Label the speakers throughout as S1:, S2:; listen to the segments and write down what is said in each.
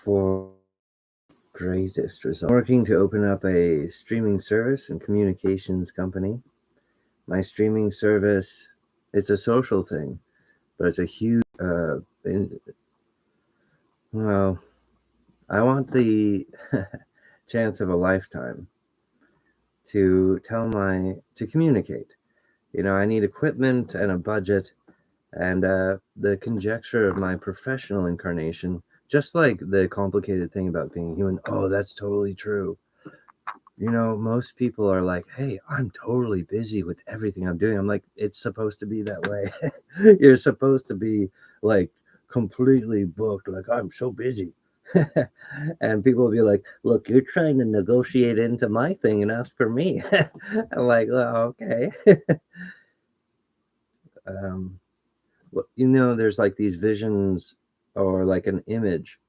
S1: for greatest result. I'm working to open up a streaming service and communications company. My streaming service, it's a social thing, but it's a huge, well, I want the chance of a lifetime to communicate. I need equipment and a budget and the conjecture of my professional incarnation, just like the complicated thing about being human. Oh, that's totally true. Most people are like, hey, I'm totally busy with everything I'm doing. I'm like, it's supposed to be that way. You're supposed to be like completely booked, like, I'm so busy. And people will be like, look, you're trying to negotiate into my thing and ask for me. I'm like, well, okay. There's like these visions or like an image,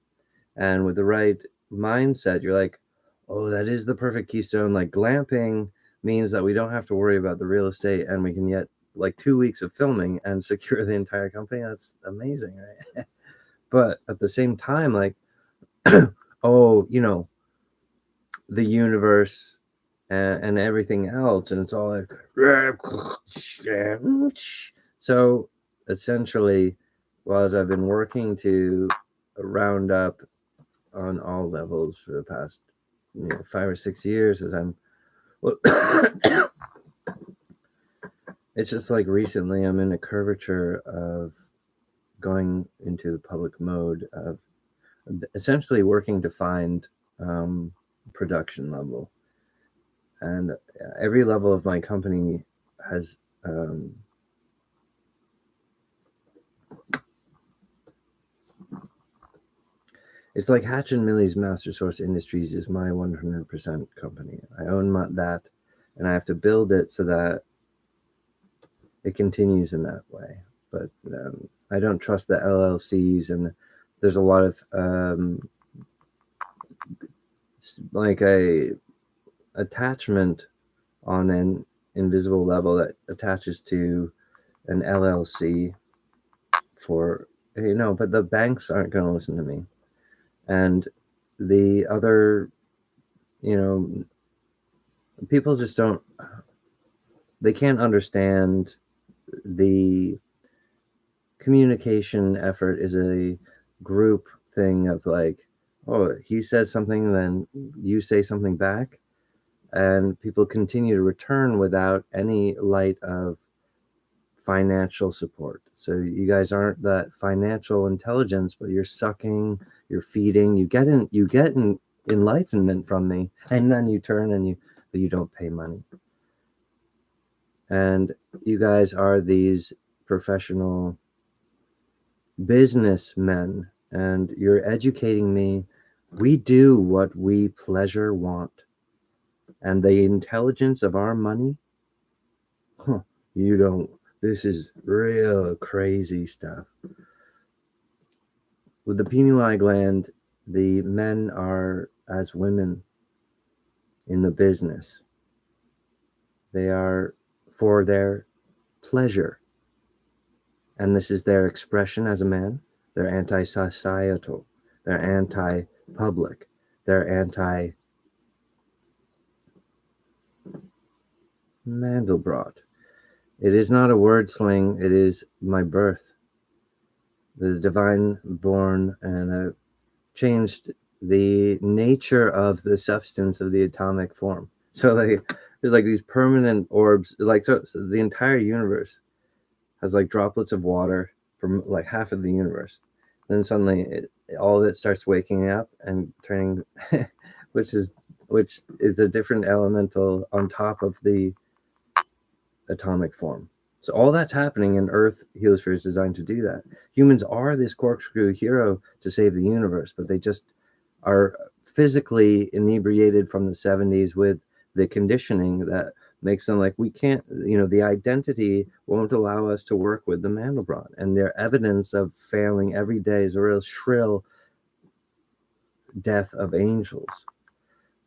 S1: and with the right mindset, you're like, oh, that is the perfect keystone. Like glamping means that we don't have to worry about the real estate, and we can get like 2 weeks of filming and secure the entire company. That's amazing, right? But at the same time, like, oh, the universe and everything else, and it's all like, so essentially, well, as I've been working to round up on all levels for the past 5 or 6 years, as I'm it's just like recently I'm in a curvature of going into the public mode of essentially working to find production level, and every level of my company has it's like Hatch and Millie's Master Source Industries is my 100% company. I own that, and I have to build it so that it continues in that way. But I don't trust the LLCs, and there's a lot of like a attachment on an invisible level that attaches to an LLC for, but the banks aren't going to listen to me. And the other, people just they can't understand the communication effort is a group thing of like, oh, he says something, then you say something back, and people continue to return without any light of financial support. So you guys aren't that financial intelligence, but you're sucking, you're feeding, you get enlightenment from me, and then you turn and you don't pay money. And you guys are these professional businessmen, and you're educating me. We do what we pleasure want, and the intelligence of our money, you don't. This is real crazy stuff. With the pineal gland, the men are as women in the business. They are for their pleasure. And this is their expression as a man. They're anti-societal. They're anti-public. They're anti-Mandelbrot. It is not a word sling. It is my birth. The divine born, and I've changed the nature of the substance of the atomic form. So there's like these permanent orbs, like so the entire universe has like droplets of water from like half of the universe. Then suddenly all of it starts waking up and turning, which is a different elemental on top of the atomic form. So all that's happening, in Earth Heliosphere is designed to do that. Humans are this corkscrew hero to save the universe, but they just are physically inebriated from the 70s with the conditioning that makes them like, we can't, the identity won't allow us to work with the Mandelbrot. And their evidence of failing every day is a real shrill death of angels.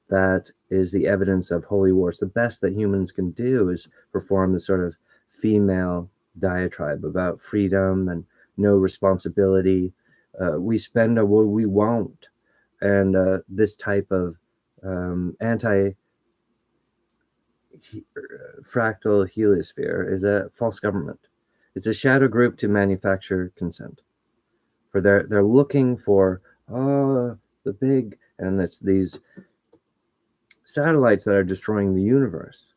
S1: That is the evidence of holy wars. The best that humans can do is perform the sort of female diatribe about freedom and no responsibility. We spend what we won't. and this type of anti fractal heliosphere is a false government. It's a shadow group to manufacture consent. For they're looking for the big, and it's these satellites that are destroying the universe,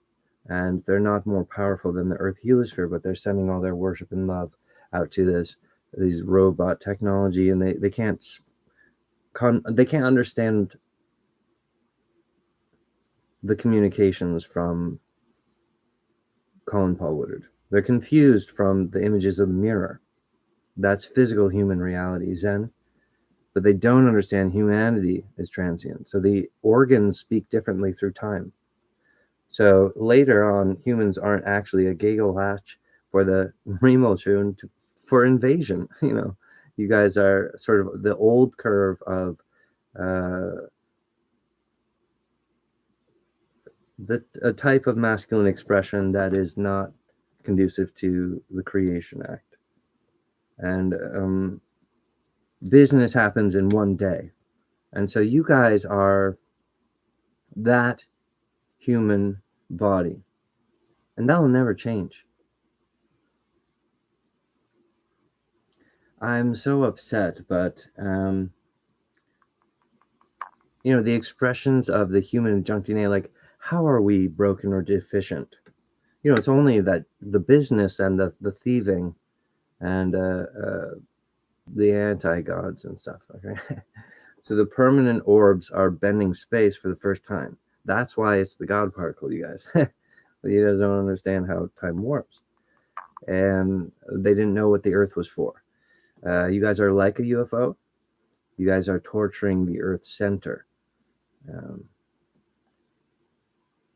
S1: and they're not more powerful than the Earth heliosphere, but they're sending all their worship and love out to these robot technology, and they can't understand the communications from Colin Paul Woodard. They're confused from the images of the mirror. That's physical human reality, Zen. But they don't understand humanity is transient. So the organs speak differently through time. So later on, humans aren't actually a gaggle hatch for the Remulchun for invasion. You know, you guys are sort of the old curve of a type of masculine expression that is not conducive to the Creation Act. And business happens in one day. And so you guys are that human body. And that will never change. I'm so upset, but you know, the expressions of the human junk DNA, like, how are we broken or deficient? You know, it's only that the business and the thieving and the anti-gods and stuff. Okay, so the permanent orbs are bending space for the first time. That's why it's the God particle, you guys. You guys don't understand how time warps, and they didn't know what the Earth was for. You guys are like a UFO. You guys are torturing the Earth's center.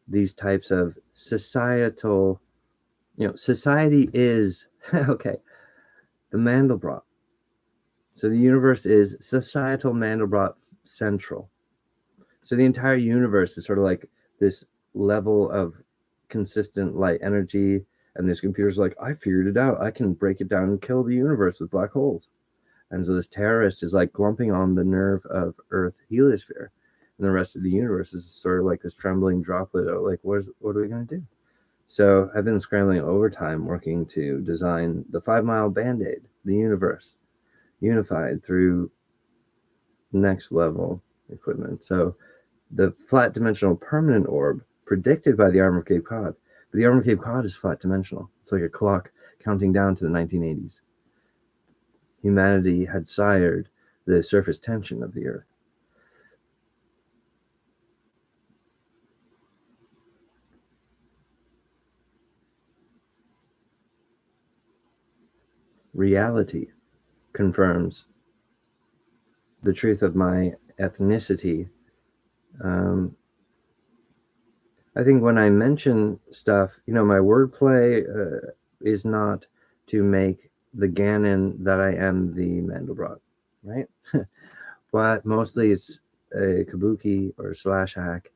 S1: These types of societal, you know, society is okay. The Mandelbrot. So the universe is societal Mandelbrot central. So the entire universe is sort of like this level of consistent light energy, and this computer's like, I figured it out. I can break it down and kill the universe with black holes. And so this terrorist is like clumping on the nerve of Earth heliosphere, and the rest of the universe is sort of like this trembling droplet of like, what are we going to do? So I've been scrambling overtime working to design the 5-mile band-aid, the universe, unified through next level equipment. So the flat dimensional permanent orb predicted by the Arm of Cape Cod, but the Arm of Cape Cod is flat dimensional. It's like a clock counting down to the 1980s. Humanity had sired the surface tension of the Earth. Reality confirms the truth of my ethnicity. I think when I mention stuff, you know, my wordplay is not to make the Ganon that I am the Mandelbrot, right? But mostly it's a kabuki or slash hack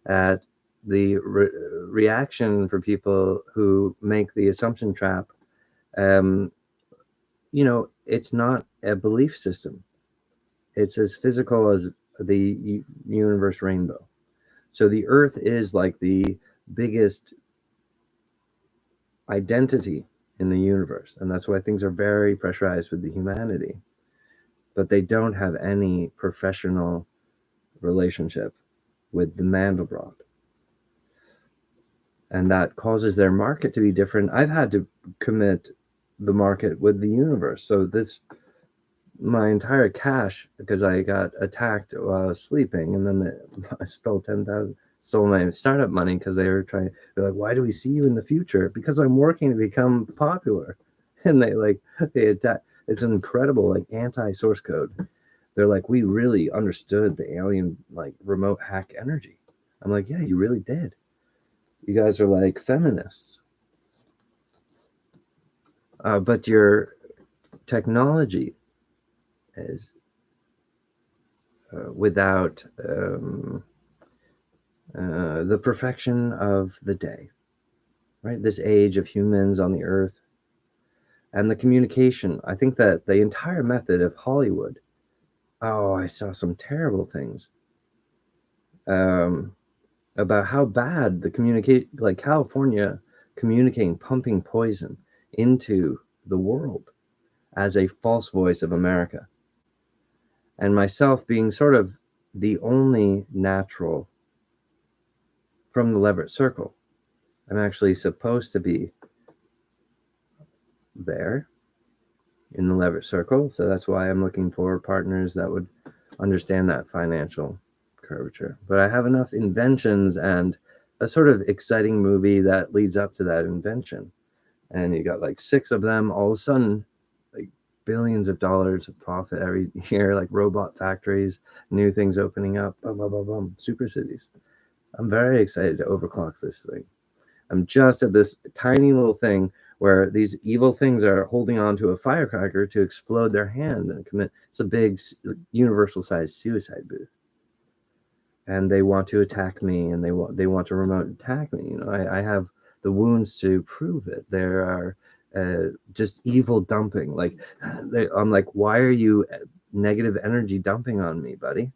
S1: at the reaction for people who make the assumption trap. You know, it's not a belief system. It's as physical as the universe rainbow. So the Earth is like the biggest identity in the universe. And that's why things are very pressurized with the humanity. But they don't have any professional relationship with the Mandelbrot. And that causes their market to be different. I've had to commit the market with the universe. So my entire cash, because I got attacked while I was sleeping, and then I stole my startup money because they're like, why do we see you in the future? Because I'm working to become popular. And they attack. It's an incredible like anti-source code. They're like, we really understood the alien like remote hack energy. I'm like, yeah, you really did. You guys are like feminists. But your technology is without the perfection of the day, right? This age of humans on the earth and the communication. I think that the entire method of Hollywood Oh, I saw some terrible things about how bad the like California communicating, pumping poison into the world as a false voice of America. And myself being sort of the only natural from the Leverett Circle. I'm actually supposed to be there in the Leverett Circle. So that's why I'm looking for partners that would understand that financial curvature. But I have enough inventions and a sort of exciting movie that leads up to that invention. And you got like 6 of them, all of a sudden, like billions of dollars of profit every year, like robot factories, new things opening up, boom, boom, boom, boom, super cities. I'm very excited to overclock this thing. I'm just at this tiny little thing where these evil things are holding on to a firecracker to explode their hand and commit. It's a big universal sized suicide booth. And they want to attack me, and they want to remote attack me. I have the wounds to prove it. There are just evil dumping. Like I'm like, why are you negative energy dumping on me, buddy?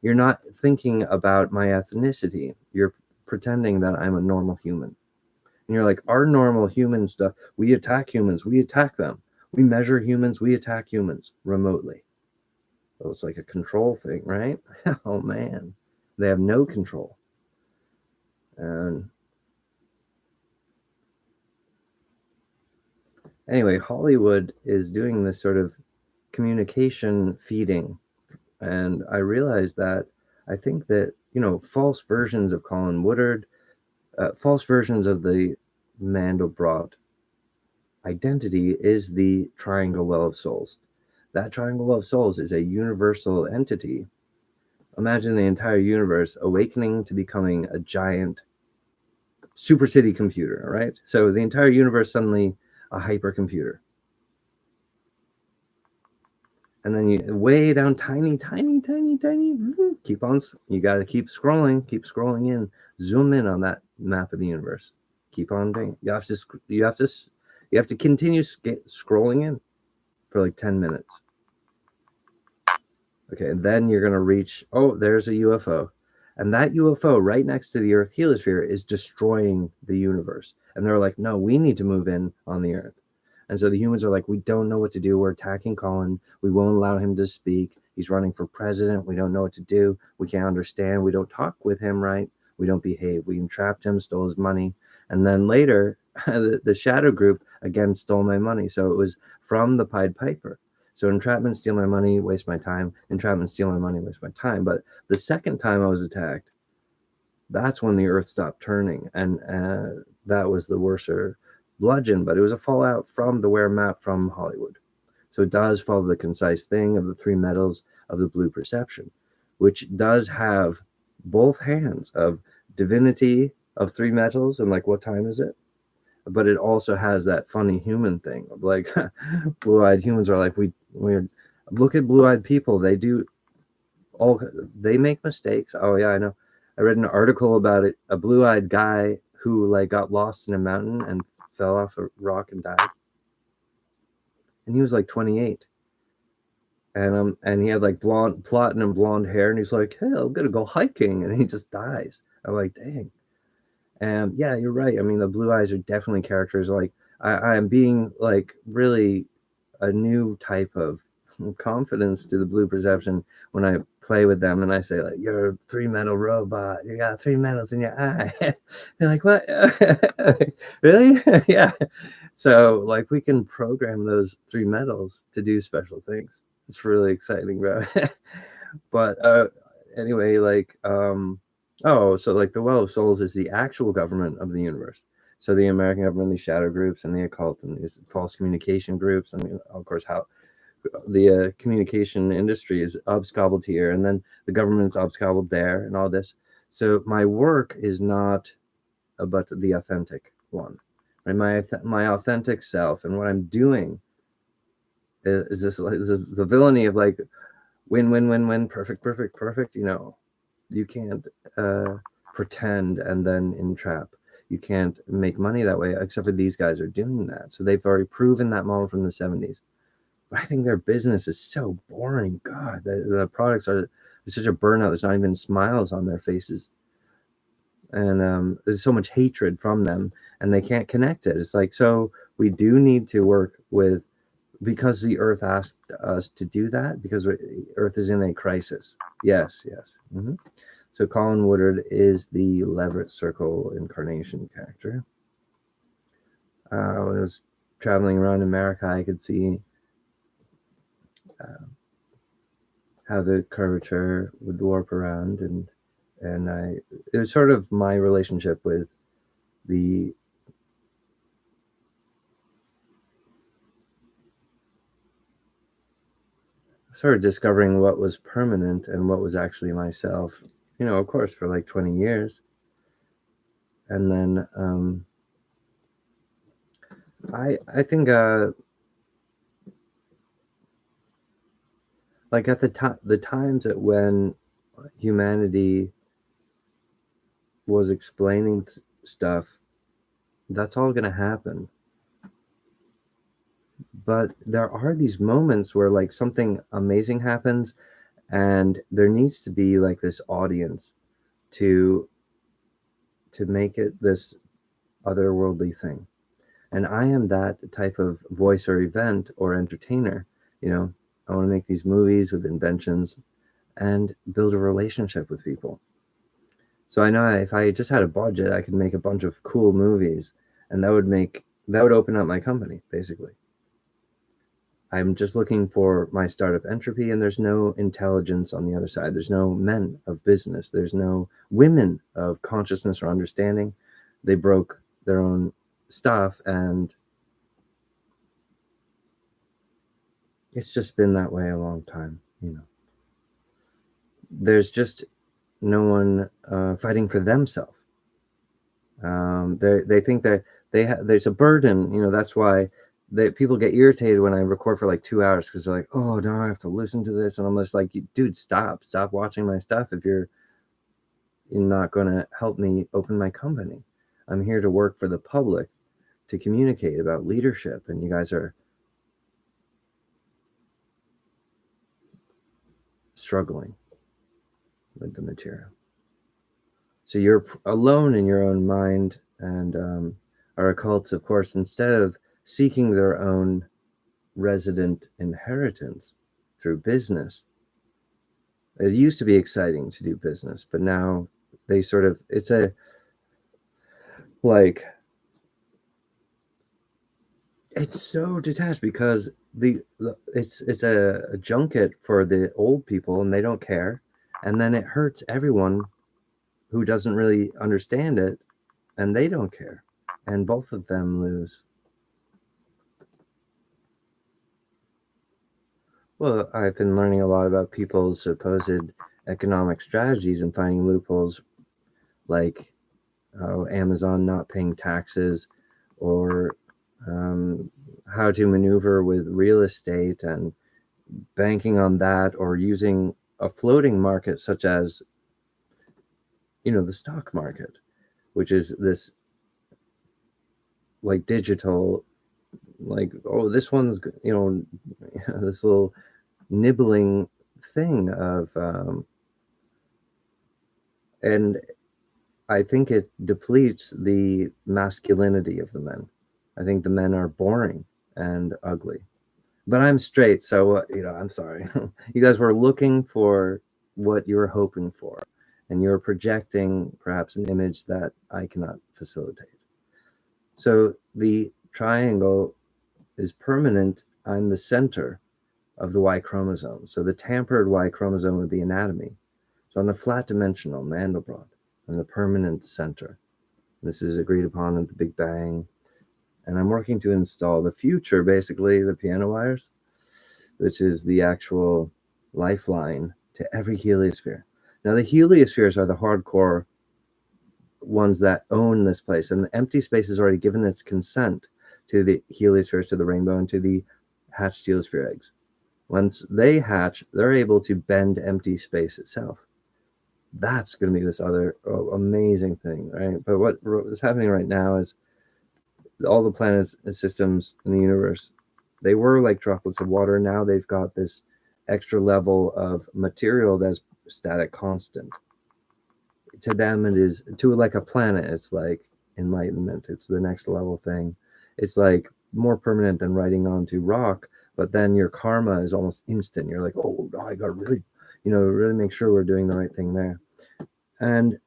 S1: You're not thinking about my ethnicity. You're pretending that I'm a normal human. And you're like, our normal human stuff, we attack humans, we attack them. We measure humans, we attack humans remotely. So it's like a control thing, right? Oh man, they have no control. And anyway, Hollywood is doing this sort of communication feeding. And I realized that I think that, false versions of Colin Woodard, false versions of the Mandelbrot identity is the triangle well of souls. That triangle well of souls is a universal entity. Imagine the entire universe awakening to becoming a giant super city computer, right? So the entire universe suddenly a hypercomputer. And then you way down tiny, keep on, you got to keep scrolling in, zoom in on that map of the universe. Keep on doing. You have to continue scrolling in for like 10 minutes. Okay, and then you're going to reach, oh, there's a UFO. And that UFO right next to the Earth heliosphere is destroying the universe. And they're like, no, we need to move in on the Earth. And so the humans are like, we don't know what to do. We're attacking Colin. We won't allow him to speak. He's running for president. We don't know what to do. We can't understand. We don't talk with him right. We don't behave. We entrapped him, stole his money. And then later, the shadow group again stole my money. So it was from the Pied Piper. So entrapment, steal my money, waste my time. Entrapment, steal my money, waste my time. But the second time I was attacked, that's when the earth stopped turning. And that was the worser bludgeon. But it was a fallout from the Ware map from Hollywood. So it does follow the concise thing of the 3 metals of the blue perception, which does have both hands of divinity of 3 metals and like, what time is it? But it also has that funny human thing of like blue-eyed humans are like, we're look at blue-eyed people. They make mistakes. Oh yeah, I know. I read an article about it. A blue-eyed guy who like got lost in a mountain and fell off a rock and died. And he was like 28. And he had like platinum blonde hair, and he's like, hey, I'm gonna go hiking, and he just dies. I'm like, dang. And yeah, you're right. I mean, the blue eyes are definitely characters. Like I am being like really a new type of confidence to the blue perception when I play with them and I say like, you're a 3 metal robot. You got 3 metals in your eye. They're like, what? Really? Yeah. So like we can program those 3 metals to do special things. It's really exciting, bro. But anyway, like oh, so like the Well of Souls is the actual government of the universe. So the American government, these shadow groups, and the occult, and these false communication groups, and of course how the communication industry is abscobbled here, and then the government's abscobbled there, and all this. So my work is not about the authentic one, right? My authentic self, and what I'm doing is this like the villainy of like win, perfect. You can't pretend and then entrap. You can't make money that way, except for these guys are doing that. So they've already proven that model from the 70s. But I think their business is so boring. God, the products are, it's such a burnout. There's not even smiles on their faces. And there's so much hatred from them, and they can't connect it. It's like, so we do need to work with, because the earth asked us to do that, because earth is in a crisis. Yes, yes. So Colin Woodard is the Leverett Circle incarnation character. When I was traveling around America, I could see how the curvature would warp around, and it was sort of my relationship with the sort of discovering what was permanent and what was actually myself, of course, for like 20 years. And then I think like at the times that when humanity was explaining stuff, that's all going to happen. But there are these moments where like something amazing happens, and there needs to be like this audience to make it this otherworldly thing. And I am that type of voice or event or entertainer. I want to make these movies with inventions and build a relationship with people. So I know if I just had a budget, I could make a bunch of cool movies, and that would open up my company, basically. I'm just looking for my startup entropy, and there's no intelligence on the other side. There's no men of business. There's no women of consciousness or understanding. They broke their own stuff, and it's just been that way a long time. There's just no one fighting for themselves. They think that there's a burden. That's why people get irritated when I record for like 2 hours, because they're like, oh, now I have to listen to this, and I'm just like, dude, stop watching my stuff if you're not going to help me open my company. I'm here to work for the public, to communicate about leadership, and you guys are struggling with the material. So you're alone in your own mind, and our occults, of course, instead of seeking their own resident inheritance through business, it used to be exciting to do business, but now they sort of, it's a, like, it's so detached, because it's a junket for the old people, and they don't care, and then it hurts everyone who doesn't really understand it, and they don't care, and both of them lose. Well, I've been learning a lot about people's supposed economic strategies and finding loopholes, like Amazon not paying taxes, or how to maneuver with real estate and banking on that, or using a floating market such as the stock market, which is this like digital, like, oh, this one's this little nibbling thing of and I think it depletes the masculinity of the men. I think the men are boring and ugly. But I'm straight, so I'm sorry. You guys were looking for what you were hoping for, and you're projecting perhaps an image that I cannot facilitate. So the triangle is permanent. I'm the center of the Y chromosome. So the tampered Y chromosome of the anatomy. So on the flat dimensional Mandelbrot, I'm the permanent center. This is agreed upon at the Big Bang. And I'm working to install the future, basically, the piano wires, which is the actual lifeline to every heliosphere. Now, the heliospheres are the hardcore ones that own this place, and the empty space has already given its consent to the heliospheres, to the rainbow, and to the hatched heliosphere eggs. Once they hatch, they're able to bend empty space itself. That's going to be this other amazing thing, right? But what is happening right now is all the planets and systems in the universe They were like droplets of water. Now they've got this extra level of material that's static constant. To them, it is, to like a planet, it's like enlightenment. It's the next level thing. It's like more permanent than writing onto rock, but then your karma is almost instant. You're like, oh, I got to really, really make sure we're doing the right thing there. And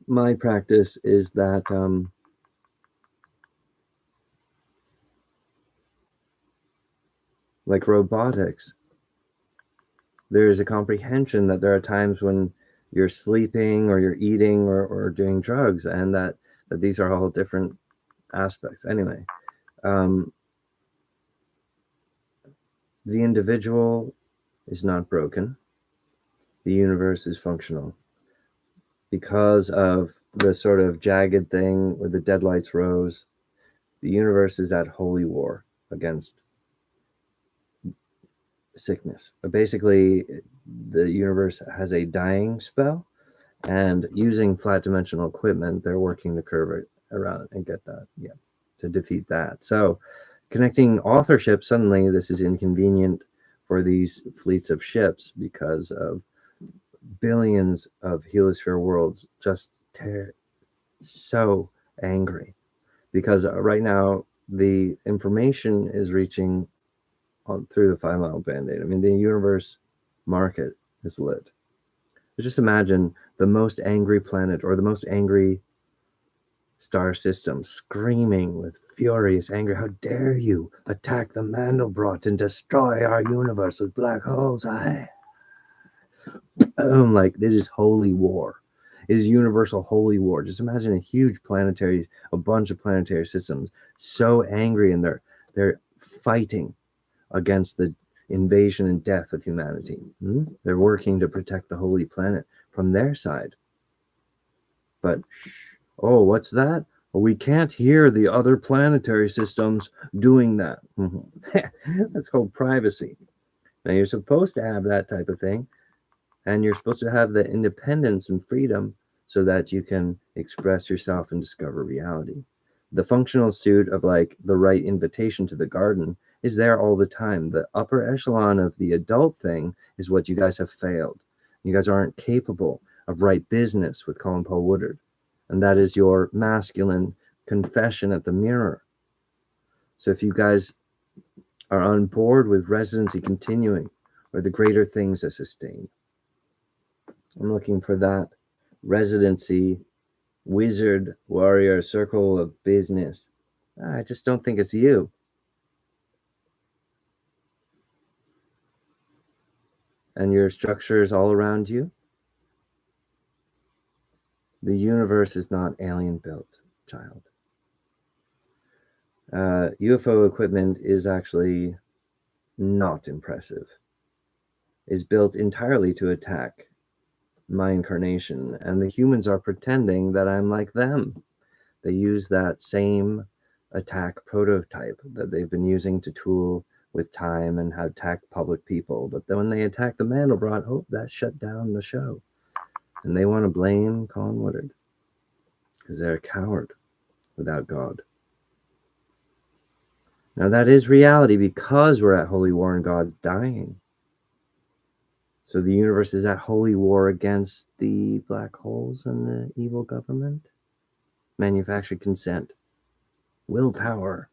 S1: my practice is that like robotics, there is a comprehension that there are times when you're sleeping or you're eating or doing drugs, and that these are all different aspects. Anyway, the individual is not broken. The universe is functional. Because of the sort of jagged thing where the deadlights rose, the universe is at holy war against sickness. But basically, the universe has a dying spell, and using flat dimensional equipment, they're working to curve it around and get that, to defeat that. So connecting authorship, suddenly this is inconvenient for these fleets of ships because of billions of heliosphere worlds just so angry. Because right now the information is reaching through the 5 mile band-aid. I mean, the universe market is lit. Just imagine the most angry planet or the most angry star system screaming with furious anger, how dare you attack the Mandelbrot and destroy our universe with black holes. Like, it is holy war. It is universal holy war. Just imagine a bunch of planetary systems so angry, and they're fighting against the invasion and death of humanity. They're working to protect the holy planet from their side. But oh, what's that? Well, we can't hear the other planetary systems doing that. That's called privacy. Now, you're supposed to have that type of thing, and you're supposed to have the independence and freedom so that you can express yourself and discover reality. The functional suit of like the right invitation to the garden is there all the time. The upper echelon of the adult thing is what you guys have failed. You guys aren't capable of right business with Colin Paul Woodard. And that is your masculine confession at the mirror. So if you guys are on board with residency continuing, or the greater things that sustain, I'm looking for that residency, wizard, warrior, circle of business. I just don't think it's you. And your structures all around you. The universe is not alien built, child. UFO equipment is actually not impressive. It's built entirely to attack my incarnation, and the humans are pretending that I'm like them. They use that same attack prototype that they've been using to tool with time and how attack public people. But then when they attack the Mandelbrot, that shut down the show. And they want to blame Colin Woodard because they're a coward without God. Now that is reality because we're at holy war and God's dying. So the universe is at holy war against the black holes and the evil government. Manufactured consent. Willpower.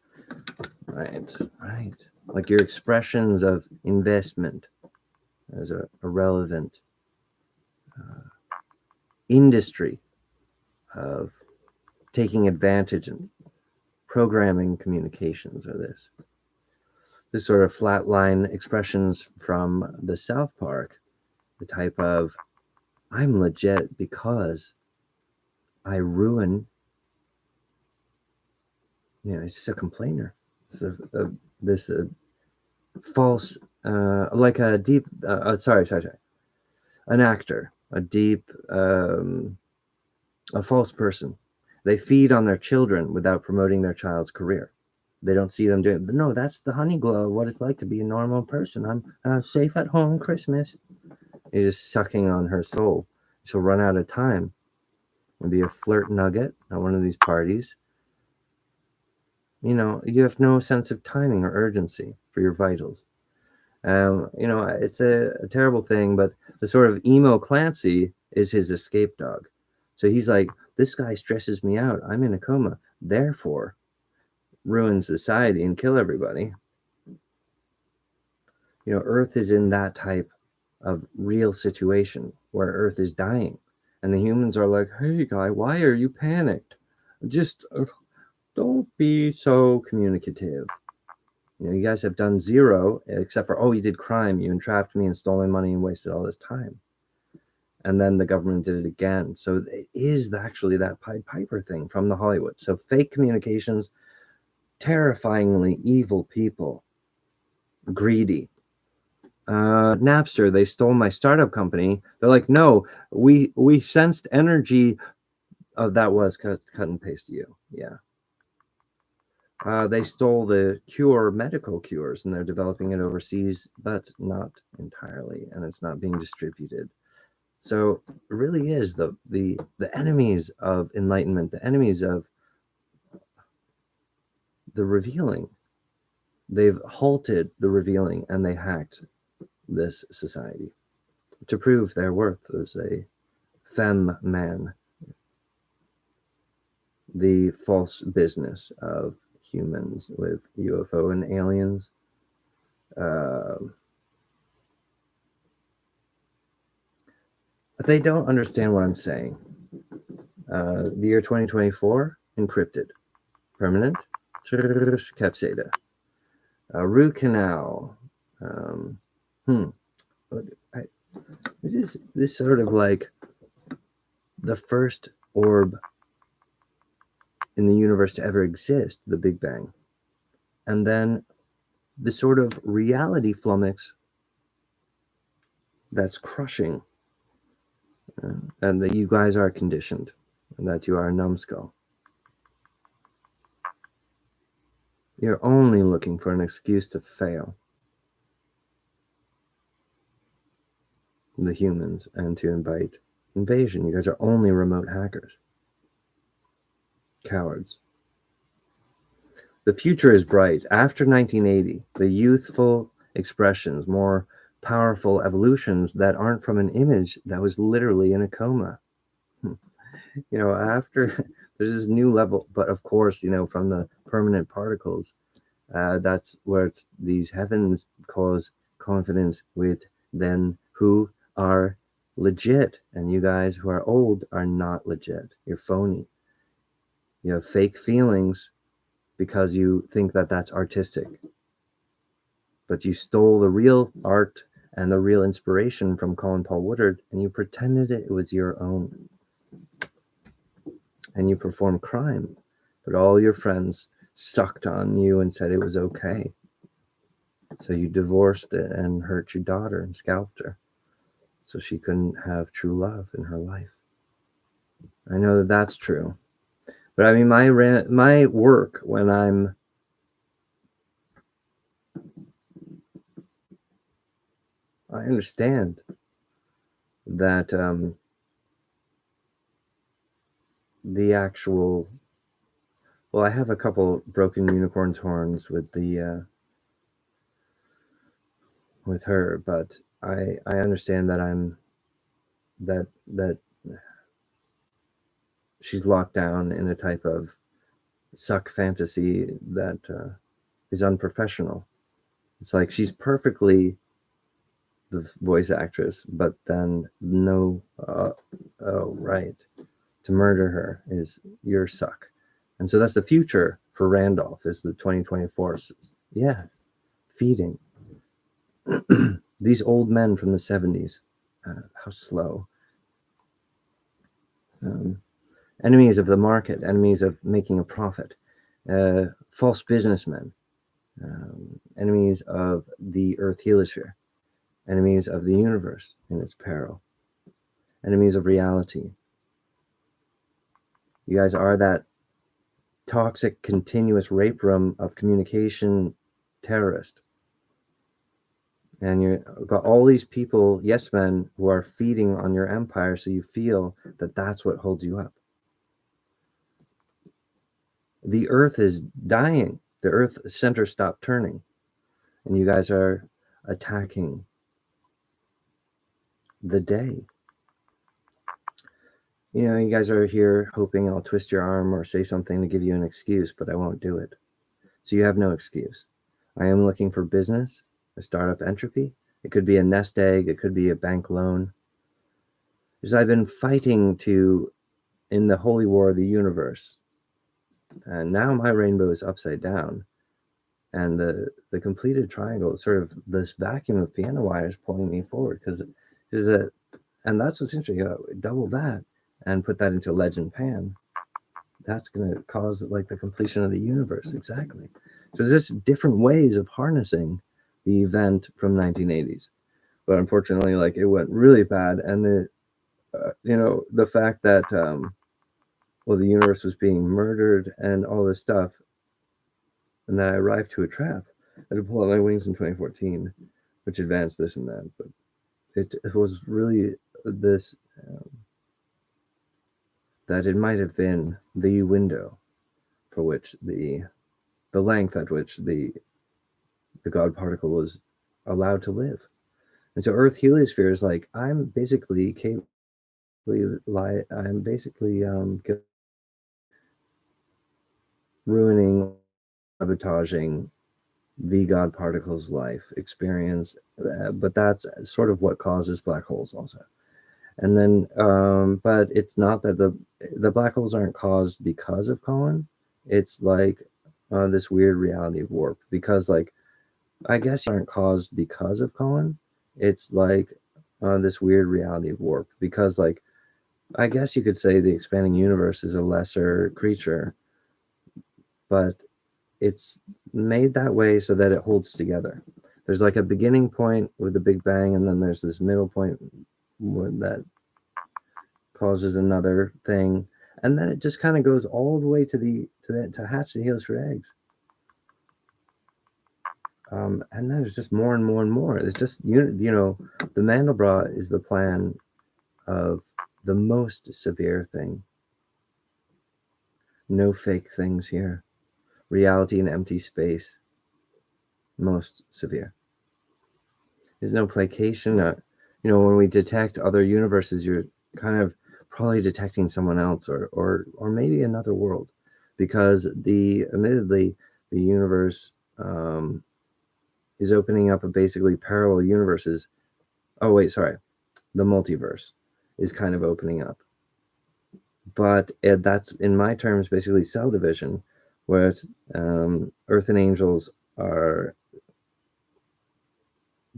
S1: Right. Like your expressions of investment as a relevant industry of taking advantage and programming communications, or this sort of flatline expressions from the South Park, the type of I'm legit because I ruin. It's just a complainer. It's this false, like a deep. Sorry. An actor, a deep, a false person. They feed on their children without promoting their child's career. They don't see them doing. No, that's the honey glow. What it's like to be a normal person. I'm safe at home. Christmas. You're just sucking on her soul. She'll run out of time and be a flirt nugget at one of these parties. You know, you have no sense of timing or urgency for your vitals. You know, it's a terrible thing, but the sort of emo Clancy is his escape dog. So he's like, this guy stresses me out. I'm in a coma. Therefore, ruin society and kill everybody. You know, Earth is in that type of real situation where Earth is dying. And the humans are like, hey, guy, why are you panicked? Just don't be so communicative. You know, you guys have done zero, except for, oh, you did crime. You entrapped me and stole my money and wasted all this time. And then the government did it again. So it is actually that Pied Piper thing from the Hollywood. So fake communications, terrifyingly evil people, greedy. Napster, they stole my startup company. They're like, no, we sensed energy of that was cut and paste you. Yeah. They stole the cure, medical cures, and they're developing it overseas, but not entirely, and it's not being distributed. So it really is the enemies of enlightenment, the enemies of the revealing. They've halted the revealing, and they hacked this society to prove their worth as a femme man. The false business of humans with UFO and aliens. They don't understand what I'm saying. The year 2024, encrypted. Permanent. Capsata. Root canal. This sort of like the first orb in the universe to ever exist, the Big Bang. And then the sort of reality flummox that's crushing, and that you guys are conditioned, and that you are a numbskull. You're only looking for an excuse to fail, the humans, and to invite invasion. You guys are only remote hackers. Cowards. The future is bright. After 1980, the youthful expressions, more powerful evolutions that aren't from an image that was literally in a coma. You know, after there's this new level, but of course, you know, from the permanent particles, that's where it's these heavens cause confidence with then who are legit, and you guys who are old are not legit. You're phony. You have fake feelings because you think that that's artistic, but you stole the real art and the real inspiration from Colin Paul Woodard, and you pretended it was your own, and you performed crime, but all your friends sucked on you and said it was okay. So you divorced it and hurt your daughter and scalped her so she couldn't have true love in her life. I know that that's true. But I mean, my work when I understand that the actual, well, I have a couple broken unicorn's horns with the with her, but I understand that that she's locked down in a type of suck fantasy that is unprofessional. It's like she's perfectly the voice actress, but then no, oh, right. To murder her is your suck. And so that's the future for Randolph is the 2024. Yeah, feeding. These old men from the 70s. How slow. Enemies of the market, enemies of making a profit, false businessmen, enemies of the Earth heliosphere, enemies of the universe in its peril, enemies of reality. You guys are that toxic, continuous rape room of communication terrorist. And you've got all these people, yes men, who are feeding on your empire, so you feel that that's what holds you up. The Earth is dying. The Earth center stopped turning, and you guys are attacking the day. You know, you guys are here hoping I'll twist your arm or say something to give you an excuse, but I won't do it. So you have no excuse. I am looking for business, a startup entropy. It could be a nest egg. It could be a bank loan. Because I've been fighting in the holy war of the universe. And now my rainbow is upside down. And the completed triangle is sort of this vacuum of piano wires pulling me forward. And that's what's interesting. Double that and put that into legend pan. That's going to cause like the completion of the universe. Exactly. So there's just different ways of harnessing the event from 1980s. But unfortunately, like it went really bad. And the fact that, the universe was being murdered and all this stuff. And then I arrived to a trap. I had to pull out my wings in 2014, which advanced this and that. But it was really this, that it might have been the window for which the length at which the God particle was allowed to live. And so Earth heliosphere is like, I'm basically ruining, sabotaging the God particle's life experience, but that's sort of what causes black holes also. And then, but it's not that the black holes aren't caused because of Colin. It's like this weird reality of warp, because like, I guess aren't caused because of Colin. It's like this weird reality of warp, because like, I guess you could say the expanding universe is a lesser creature, but it's made that way so that it holds together. There's like a beginning point with the Big Bang, and then there's this middle point that causes another thing, and then it just kind of goes all the way to hatch the heliosphere eggs. And then there's just more and more and more. It's just the Mandelbrot is the plan of the most severe thing. No fake things here. Reality and empty space. Most severe. There's no placation. When we detect other universes, you're kind of probably detecting someone else or maybe another world, because admittedly the universe is opening up a basically parallel universes. Oh wait, sorry, the multiverse is kind of opening up, but that's in my terms basically cell division, whereas Earth and angels are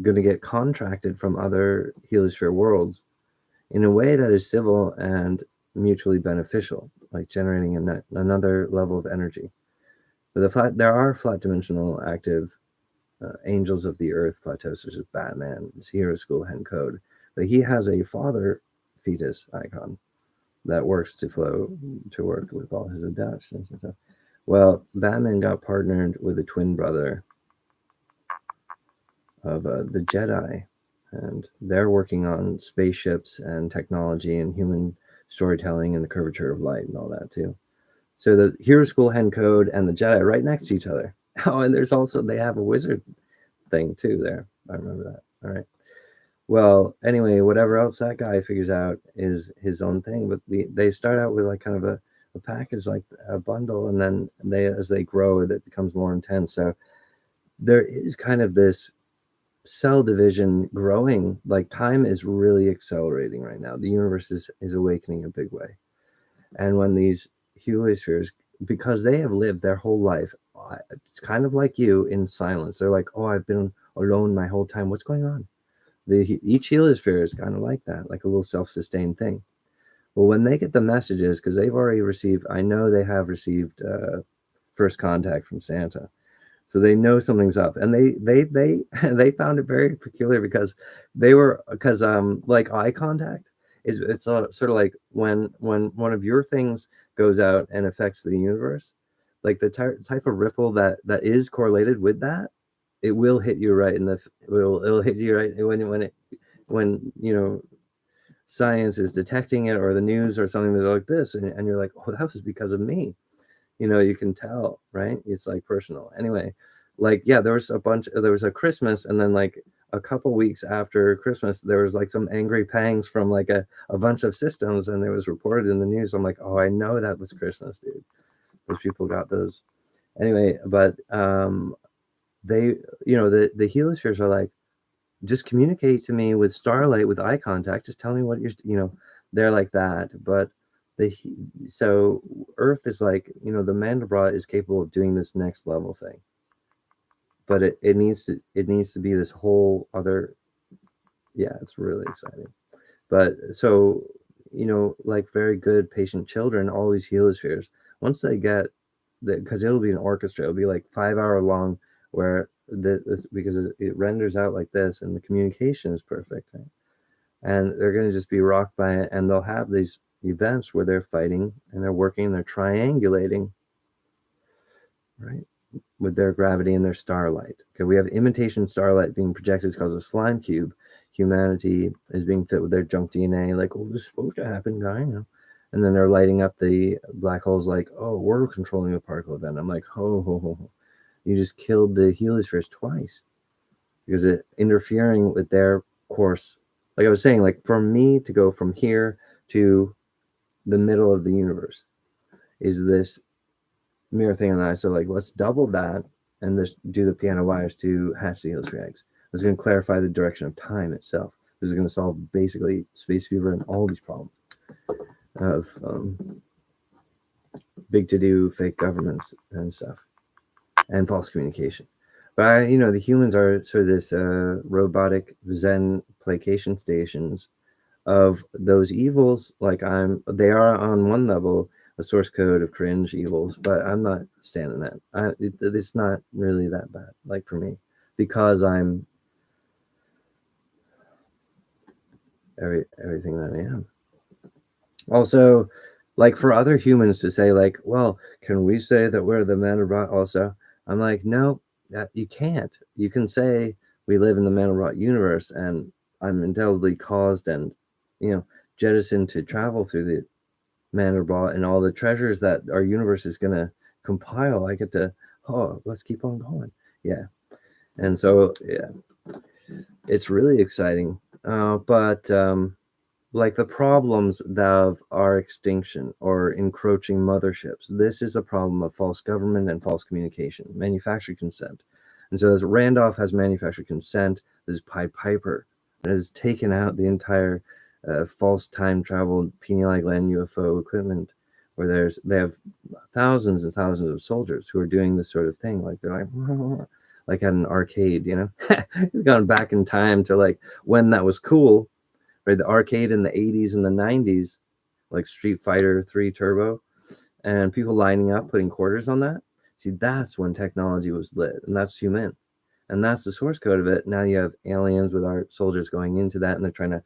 S1: going to get contracted from other heliosphere worlds in a way that is civil and mutually beneficial, like generating another level of energy. But there are flat dimensional active angels of the earth plateau, such as Batman, his hero school hen code. But he has a father fetus icon that works to work with all his adaptations and stuff. Well, Batman got partnered with a twin brother of the Jedi, and they're working on spaceships and technology and human storytelling and the curvature of light and all that too. So the hero school hen code and the Jedi are right next to each other. Oh, and they have a wizard thing too there. I remember that. All right. Well, anyway, whatever else that guy figures out is his own thing. But they start out with like kind of a package, like a bundle, and then as they grow, it becomes more intense. So there is kind of this cell division growing. Like time is really accelerating right now. The universe is awakening in a big way. And when these heliospheres, because they have lived their whole life, it's kind of like you, in silence. They're like, oh, I've been alone my whole time. What's going on? Each heliosphere is kind of like that, like a little self-sustained thing. Well, when they get the messages, because they've already received, I know they have received first contact from Santa, so they know something's up, and they found it very peculiar, because like eye contact it's sort of like when one of your things goes out and affects the universe, like the type of ripple that is correlated with that, it will hit you right it'll hit you right when science is detecting it, or the news or something that's like this, and you're like, oh, that was because of me. You know, you can tell, right? It's like personal. Anyway, like, yeah, there was a Christmas, and then like a couple weeks after Christmas, there was like some angry pangs from like a bunch of systems, and it was reported in the news. I'm like, oh, I know that was Christmas, dude. Those people got those. Anyway, but they, you know, the heliospheres are like, just communicate to me with starlight, with eye contact. Just tell me what you're, you know, they're like that. But the so Earth is like, you know, the Mandelbrot is capable of doing this next level thing, but it needs to be this whole other. Yeah, it's really exciting. But so, you know, like very good patient children, all these heliospheres, once they get the, because it'll be an orchestra, it'll be like 5 hour long, where because it renders out like this, and the communication is perfect, right? And they're going to just be rocked by it, and they'll have these events where they're fighting and they're working, they're triangulating, right, with their gravity and their starlight. Okay, we have imitation starlight being projected. It's called a slime cube. Humanity is being fit with their junk DNA, like, oh, this is supposed to happen, guy, you know. And then they're lighting up the black holes, like, oh, we're controlling the particle event. I'm like, ho. You just killed the heliospheres twice because it interfering with their course. Like I was saying, like for me to go from here to the middle of the universe is this mirror thing on the eye. So like, let's double that and just do the piano wires to hatch the heliosphere eggs. It's going to clarify the direction of time itself. This is going to solve basically space fever and all these problems of big to-do fake governments and stuff, and false communication. But you know, the humans are sort of this robotic Zen placation stations of those evils. Like they are on one level a source code of cringe evils, but I'm not standing that. It's not really that bad, like for me, because I'm everything that I am. Also, like for other humans to say, like, well, can we say that we're the Mandelbrot also? I'm like, no, that you can't. You can say we live in the Mandelbrot universe, and I'm indelibly caused and, you know, jettisoned to travel through the Mandelbrot and all the treasures that our universe is gonna compile. I get to, oh, let's keep on going. Yeah. And so, yeah, it's really exciting. But like the problems of our extinction or encroaching motherships, this is a problem of false government and false communication, manufactured consent. And so as Randolph has manufactured consent, this Pied Piper has taken out the entire false time travel pineal gland UFO equipment, where they have thousands and thousands of soldiers who are doing this sort of thing. Like they're like at an arcade, you know, he's gone back in time to like when that was cool, right? The arcade in the 80s and the 90s, like Street Fighter 3 Turbo, and people lining up putting quarters on that. See, that's when technology was lit, and that's human, and that's the source code of it. Now you have aliens with our soldiers going into that, and they're trying to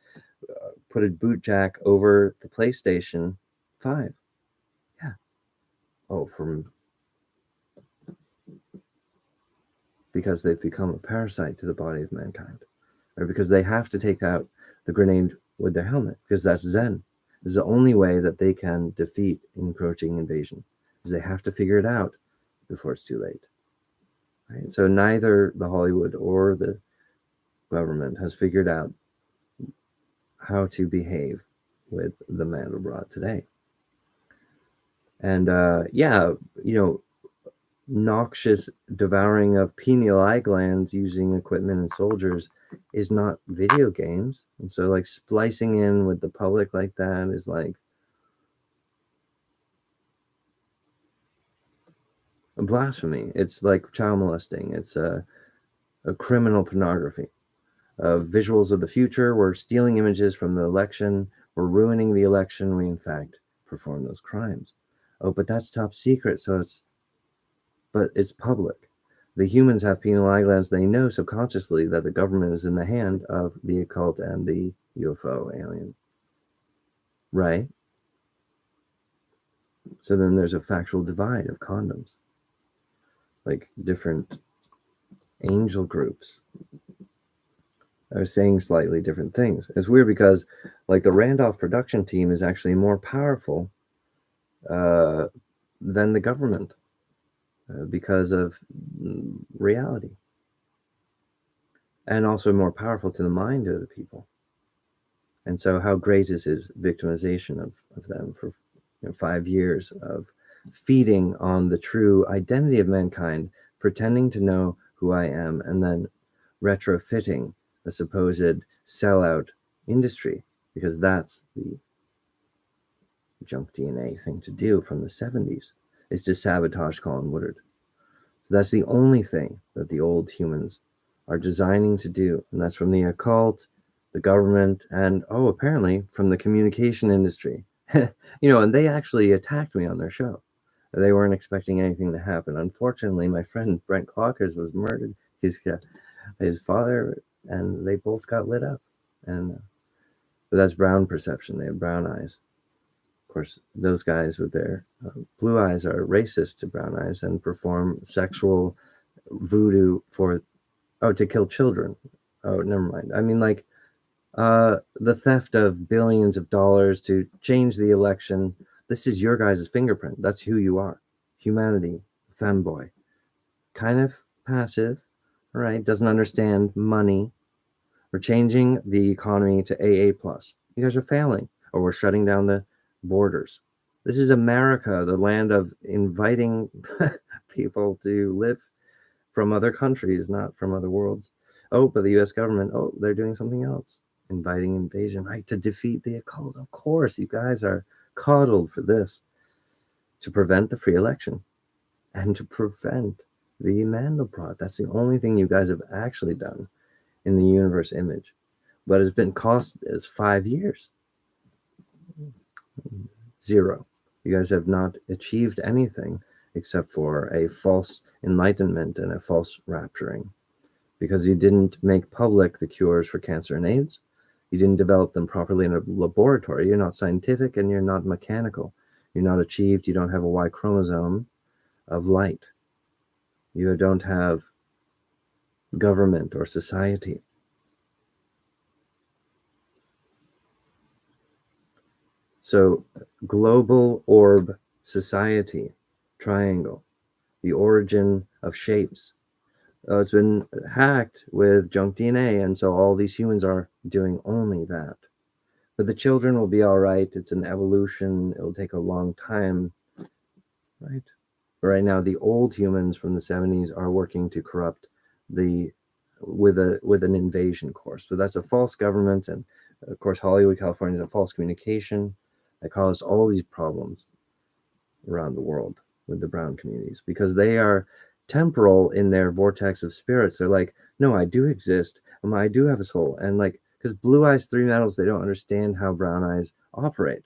S1: put a boot jack over the PlayStation 5. Yeah. Oh, because they've become a parasite to the body of mankind, or because they have to take out the grenade with their helmet, because that's Zen. This is the only way that they can defeat encroaching invasion, is they have to figure it out before it's too late. Right? So neither the Hollywood or the government has figured out how to behave with the Mandelbrot today. And yeah, you know, noxious devouring of pineal eye glands using equipment and soldiers is not video games. And so like splicing in with the public like that is like a blasphemy. It's like child molesting. It's a criminal pornography of visuals of the future. We're stealing images from the election. We're ruining the election. We in fact perform those crimes. Oh, but that's top secret. So it's public. The humans have pineal eye glands. They know subconsciously that the government is in the hand of the occult and the UFO alien. Right? So then there's a factual divide of condoms. Like different angel groups are saying slightly different things. It's weird because like the Randolph production team is actually more powerful than the government because of reality, and also more powerful to the mind of the people. And so how great is his victimization of them for 5 years of feeding on the true identity of mankind, pretending to know who I am, and then retrofitting the supposed sellout industry, because that's the junk DNA thing to do from the 70s, is to sabotage Colin Woodard. So that's the only thing that the old humans are designing to do. And that's from the occult, the government, and apparently from the communication industry. And they actually attacked me on their show. They weren't expecting anything to happen. Unfortunately, my friend Brent Clockers was murdered. His father, and they both got lit up. But that's brown perception. They have brown eyes. Of course, those guys with their blue eyes are racist to brown eyes and perform sexual voodoo to kill children. Oh, never mind. I mean, like, the theft of billions of dollars to change the election. This is your guys' fingerprint. That's who you are. Humanity, femboy. Kind of passive, right? Doesn't understand money. We're changing the economy to AA+. You guys are failing. Or we're shutting down the borders. This is America, the land of inviting people to live from other countries, not from other worlds. But the US government, they're doing something else. Inviting invasion, right? To defeat the occult. Of course, you guys are coddled for this. To prevent the free election. And to prevent the Mandelbrot. That's the only thing you guys have actually done in the universe image. But it's been cost us 5 years. 0. You guys have not achieved anything except for a false enlightenment and a false rapturing, because you didn't make public the cures for cancer and AIDS. You didn't develop them properly in a laboratory. You're not scientific and you're not mechanical. You're not achieved. You don't have a Y chromosome of light. You don't have government or society. So global orb society, triangle, the origin of shapes. It's been hacked with junk DNA, and so all these humans are doing only that. But the children will be all right. It's an evolution. It'll take a long time, right? But right now, the old humans from the 70s are working to corrupt with an invasion course. So that's a false government, and of course, Hollywood, California is a false communication that caused all these problems around the world with the brown communities, because they are temporal in their vortex of spirits. They're like, no, I do exist, and I do have a soul. And like, because blue eyes, 3 metals, they don't understand how brown eyes operate.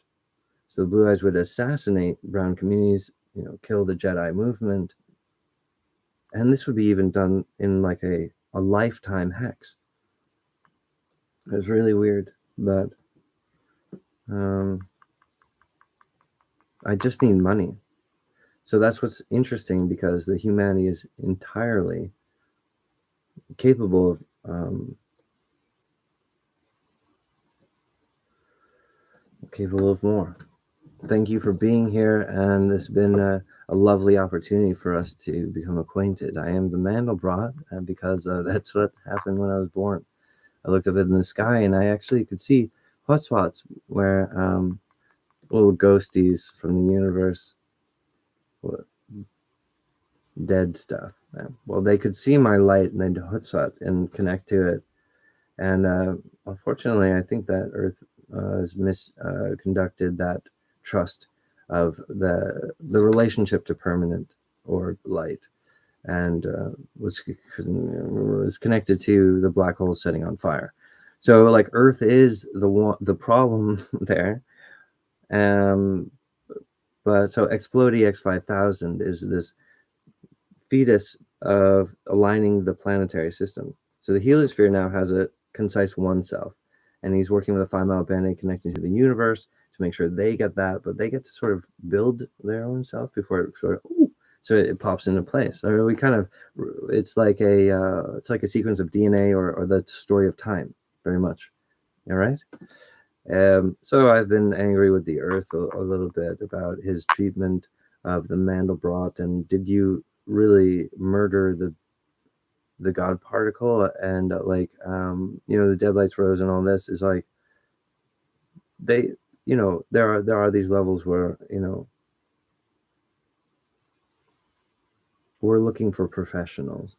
S1: So the blue eyes would assassinate brown communities, kill the Jedi movement. And this would be even done in like a lifetime hex. It was really weird, but I just need money. So that's what's interesting, because the humanity is entirely capable of more. Thank you for being here, and it's been a lovely opportunity for us to become acquainted. I am the Mandelbrot, because that's what happened when I was born. I looked up in the sky, and I actually could see hotspots where little ghosties from the universe, dead stuff. Well, they could see my light, and they'd hotspot and connect to it. And unfortunately, I think that Earth has misconducted that trust of the relationship to permanent or light, and was connected to the black hole setting on fire. So like, Earth is the problem there. But so Explode EX5000 is this fetus of aligning the planetary system. So the heliosphere now has a concise one self, and he's working with a 5-mile band-aid connecting to the universe to make sure they get that, but they get to sort of build their own self before it sort of so it pops into place. So we kind of, it's like a sequence of DNA or the story of time, very much. All right. So I've been angry with the Earth a little bit about his treatment of the Mandelbrot, and did you really murder the God particle? And like, the Deadlights Rose and all this is like, they, there are these levels where, we're looking for professionals.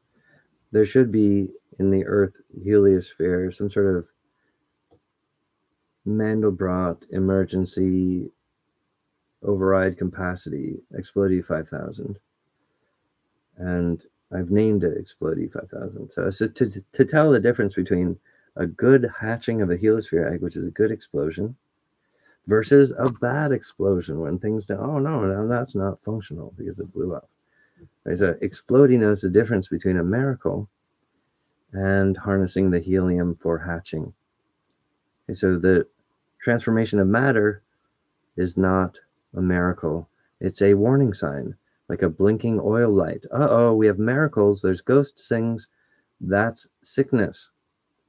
S1: There should be in the Earth heliosphere some sort of Mandelbrot emergency override capacity, Explode 5000. And I've named it Explode 5000. So to tell the difference between a good hatching of a heliosphere egg, which is a good explosion, versus a bad explosion when things don't, oh no, that's not functional because it blew up. There's exploding knows the difference between a miracle and harnessing the helium for hatching. Okay, so the transformation of matter is not a miracle. It's a warning sign, like a blinking oil light. Uh-oh, we have miracles. There's ghost things. That's sickness.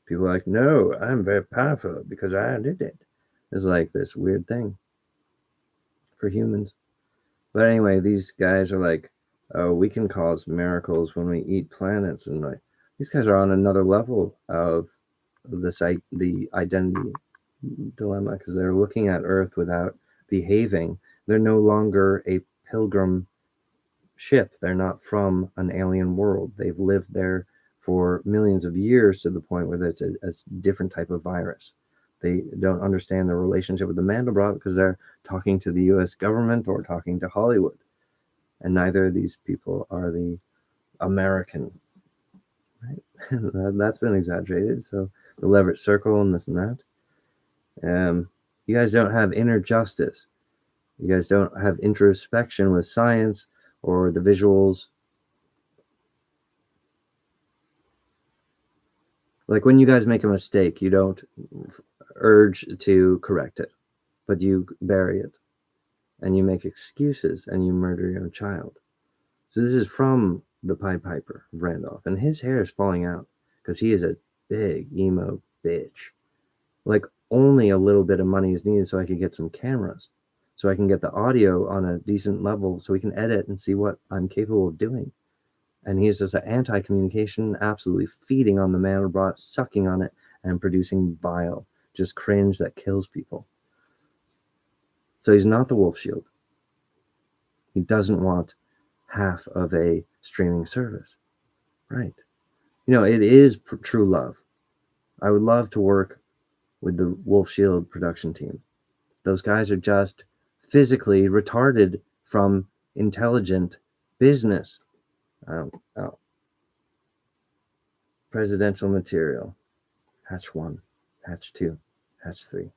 S1: People are like, no, I'm very powerful because I did it. It's like this weird thing for humans. But anyway, these guys are like, oh, we can cause miracles when we eat planets. And like, these guys are on another level of the identity dilemma, because they're looking at Earth without behaving. They're no longer a pilgrim ship. They're not from an alien world. They've lived there for millions of years to the point where it's a different type of virus. They don't understand the relationship with the Mandelbrot because they're talking to the US government or talking to Hollywood. And neither of these people are the American, right? That's been exaggerated. So the Leverett Circle and this and that. You guys don't have inner justice. You guys don't have introspection with science or the visuals. Like when you guys make a mistake, you don't urge to correct it, but you bury it and you make excuses and you murder your own child. So this is from the Pied Piper of Randolph, and his hair is falling out because he is a big emo bitch. Like only a little bit of money is needed so I could get some cameras, so I can get the audio on a decent level so we can edit and see what I'm capable of doing. And he's just an anti-communication, absolutely feeding on the Mandelbrot, sucking on it, and producing vile, just cringe that kills people. So he's not the Wolf Shield. He doesn't want half of a streaming service, right? It is true love. I would love to work with the Wolf Shield production team. Those guys are just physically retarded from intelligent business. Presidential material. Hatch 1, Hatch 2, Hatch 3.